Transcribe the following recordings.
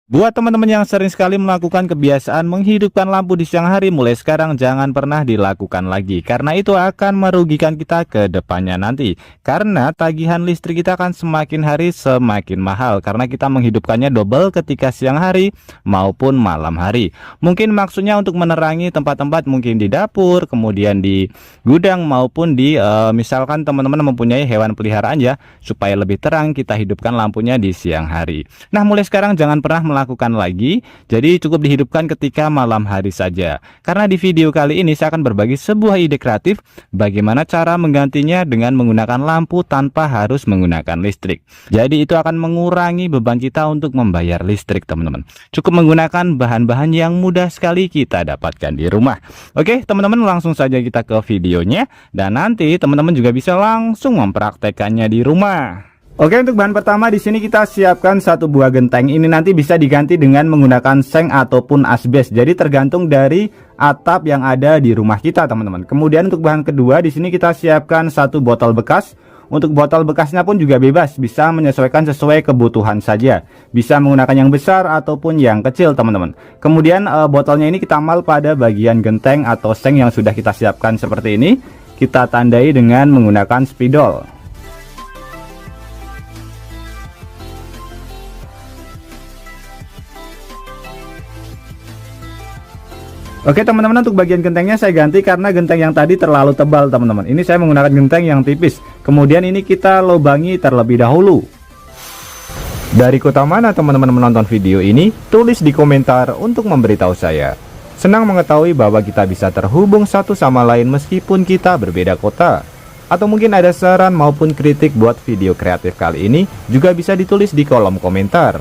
Buat teman-teman yang sering sekali melakukan kebiasaan menghidupkan lampu di siang hari, mulai sekarang jangan pernah dilakukan lagi, karena itu akan merugikan kita ke depannya nanti. Karena tagihan listrik kita akan semakin hari semakin mahal, karena kita menghidupkannya double ketika siang hari maupun malam hari. Mungkin maksudnya untuk menerangi tempat-tempat mungkin di dapur, kemudian di gudang maupun di misalkan teman-teman mempunyai hewan peliharaan ya, supaya lebih terang kita hidupkan lampunya di siang hari. Nah, mulai sekarang jangan pernah melakukan lagi, jadi cukup dihidupkan ketika malam hari saja. Karena di video kali ini saya akan berbagi sebuah ide kreatif bagaimana cara menggantinya dengan menggunakan lampu tanpa harus menggunakan listrik. Jadi itu akan mengurangi beban kita untuk membayar listrik, teman-teman. Cukup menggunakan bahan-bahan yang mudah sekali kita dapatkan di rumah. Oke, teman-teman, langsung saja kita ke videonya, dan nanti teman-teman juga bisa langsung mempraktekannya di rumah. Oke, untuk bahan pertama di sini kita siapkan satu buah genteng. Ini nanti bisa diganti dengan menggunakan seng ataupun asbes. Jadi tergantung dari atap yang ada di rumah kita, teman-teman. Kemudian untuk bahan kedua di sini kita siapkan satu botol bekas. Untuk botol bekasnya pun juga bebas, bisa menyesuaikan sesuai kebutuhan saja. Bisa menggunakan yang besar ataupun yang kecil, teman-teman. Kemudian botolnya ini kita amal pada bagian genteng atau seng yang sudah kita siapkan seperti ini. Kita tandai dengan menggunakan spidol. Oke, teman-teman, untuk bagian gentengnya saya ganti karena genteng yang tadi terlalu tebal, teman-teman. Ini saya menggunakan genteng yang tipis. Kemudian ini kita lubangi terlebih dahulu. Dari kota mana teman-teman menonton video ini? Tulis di komentar untuk memberitahu saya. Senang mengetahui bahwa kita bisa terhubung satu sama lain meskipun kita berbeda kota. Atau mungkin ada saran maupun kritik buat video kreatif kali ini, juga bisa ditulis di kolom komentar.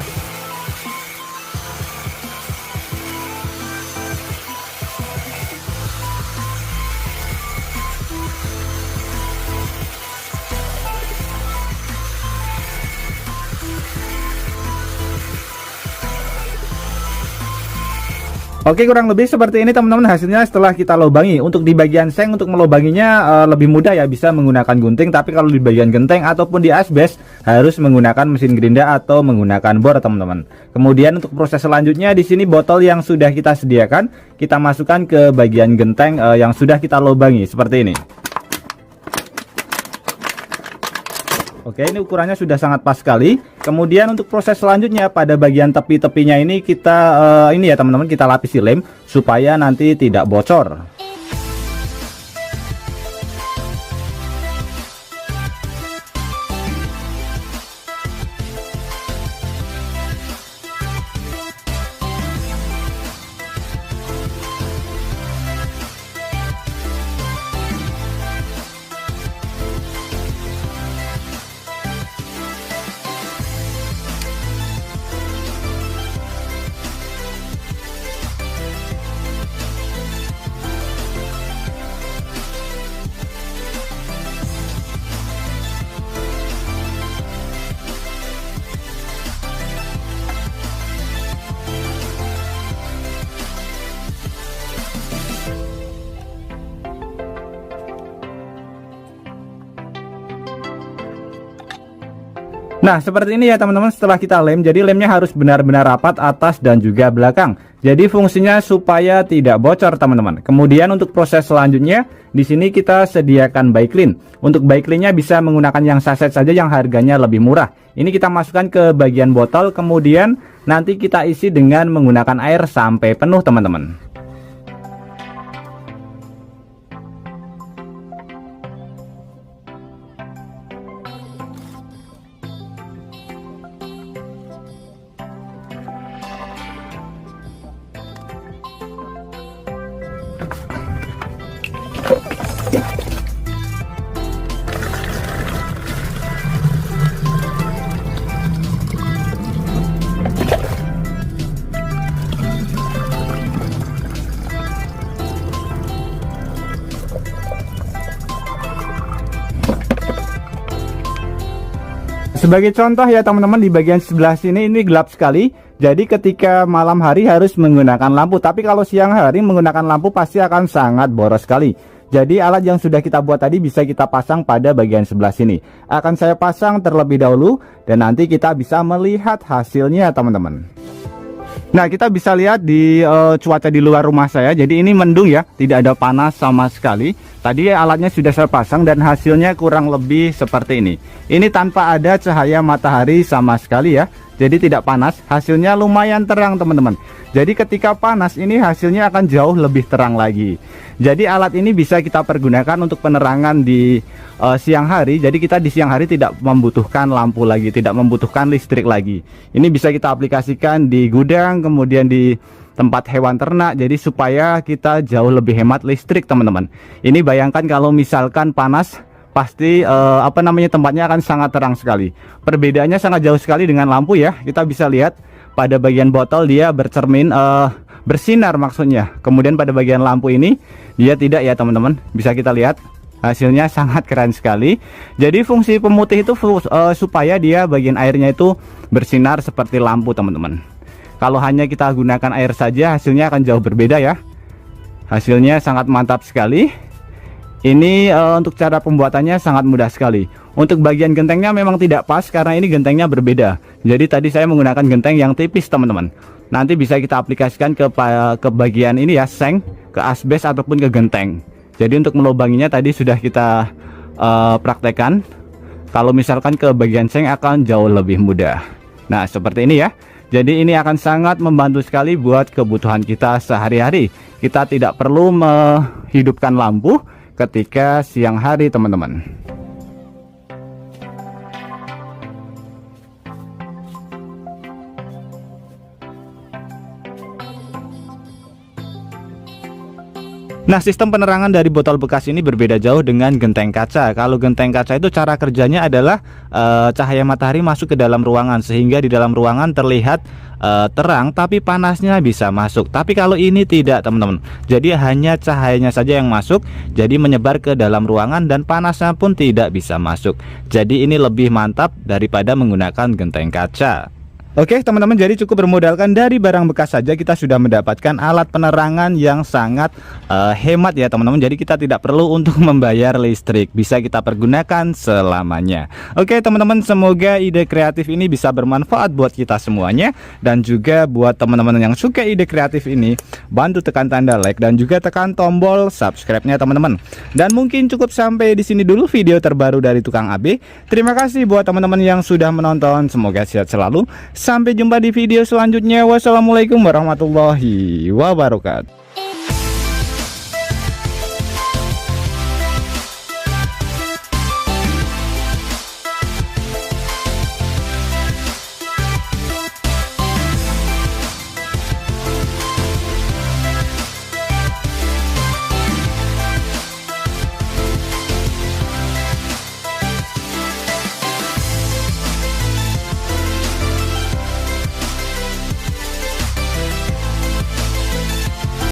Oke, kurang lebih seperti ini, teman-teman, hasilnya setelah kita lubangi. Untuk di bagian seng, untuk melubanginya lebih mudah ya, bisa menggunakan gunting. Tapi kalau di bagian genteng ataupun di asbes harus menggunakan mesin gerinda atau menggunakan bor, teman-teman. Kemudian untuk proses selanjutnya di sini botol yang sudah kita sediakan kita masukkan ke bagian genteng yang sudah kita lubangi seperti ini. Oke, ini ukurannya sudah sangat pas sekali. Kemudian untuk proses selanjutnya pada bagian tepi-tepinya ini kita ini ya, teman-teman, kita lapisi lem supaya nanti tidak bocor. Nah, seperti ini ya, teman-teman, setelah kita lem. Jadi lemnya harus benar-benar rapat atas dan juga belakang. Jadi fungsinya supaya tidak bocor, teman-teman. Kemudian untuk proses selanjutnya di sini kita sediakan Baiklin. Untuk Baiklinnya bisa menggunakan yang saset saja yang harganya lebih murah. Ini kita masukkan ke bagian botol, kemudian nanti kita isi dengan menggunakan air sampai penuh, teman-teman. Sebagai contoh ya, teman-teman, di bagian sebelah sini ini gelap sekali. Jadi ketika malam hari harus menggunakan lampu. Tapi kalau siang hari menggunakan lampu pasti akan sangat boros sekali. Jadi alat yang sudah kita buat tadi bisa kita pasang pada bagian sebelah sini. Akan saya pasang terlebih dahulu dan nanti kita bisa melihat hasilnya, teman-teman. Nah, kita bisa lihat di cuaca di luar rumah saya. Jadi ini mendung ya, tidak ada panas sama sekali. Tadi alatnya sudah saya pasang dan hasilnya kurang lebih seperti ini. Ini tanpa ada cahaya matahari sama sekali ya. Jadi tidak panas, hasilnya lumayan terang teman-teman. Jadi ketika panas ini hasilnya akan jauh lebih terang lagi. Jadi alat ini bisa kita pergunakan untuk penerangan di siang hari. Jadi kita di siang hari tidak membutuhkan lampu lagi, tidak membutuhkan listrik lagi. Ini bisa kita aplikasikan di gudang, kemudian di tempat hewan ternak. Jadi supaya kita jauh lebih hemat listrik teman-teman. Ini bayangkan kalau misalkan panas, pasti tempatnya akan sangat terang sekali. Perbedaannya sangat jauh sekali dengan lampu ya. Kita bisa lihat pada bagian botol dia bercermin, bersinar maksudnya. Kemudian pada bagian lampu ini dia tidak ya teman-teman. Bisa kita lihat hasilnya sangat keren sekali. Jadi fungsi pemutih itu supaya dia bagian airnya itu bersinar seperti lampu teman-teman. Kalau hanya kita gunakan air saja hasilnya akan jauh berbeda ya. Hasilnya sangat mantap sekali. Ini untuk cara pembuatannya sangat mudah sekali. Untuk bagian gentengnya memang tidak pas karena ini gentengnya berbeda. Jadi tadi saya menggunakan genteng yang tipis teman-teman. Nanti bisa kita aplikasikan ke bagian ini ya, seng, ke asbes ataupun ke genteng. Jadi untuk melubanginya tadi sudah kita praktekkan. Kalau misalkan ke bagian seng akan jauh lebih mudah. Nah seperti ini ya. Jadi ini akan sangat membantu sekali buat kebutuhan kita sehari-hari. Kita tidak perlu menghidupkan lampu ketika siang hari teman-teman. Nah, sistem penerangan dari botol bekas ini berbeda jauh dengan genteng kaca. Kalau genteng kaca itu cara kerjanya adalah cahaya matahari masuk ke dalam ruangan sehingga di dalam ruangan terlihat terang tapi panasnya bisa masuk. Tapi kalau ini tidak teman-teman. Jadi hanya cahayanya saja yang masuk, jadi menyebar ke dalam ruangan dan panasnya pun tidak bisa masuk. Jadi ini lebih mantap daripada menggunakan genteng kaca. Oke teman-teman, jadi cukup bermodalkan dari barang bekas saja kita sudah mendapatkan alat penerangan yang sangat hemat ya teman-teman. Jadi kita tidak perlu untuk membayar listrik, bisa kita pergunakan selamanya. Oke teman-teman, semoga ide kreatif ini bisa bermanfaat buat kita semuanya. Dan juga buat teman-teman yang suka ide kreatif ini, bantu tekan tanda like dan juga tekan tombol subscribe-nya teman-teman. Dan mungkin cukup sampai di sini dulu video terbaru dari Tukang AB. Terima kasih buat teman-teman yang sudah menonton, semoga sehat selalu. Sampai jumpa di video selanjutnya. Wassalamualaikum warahmatullahi wabarakatuh.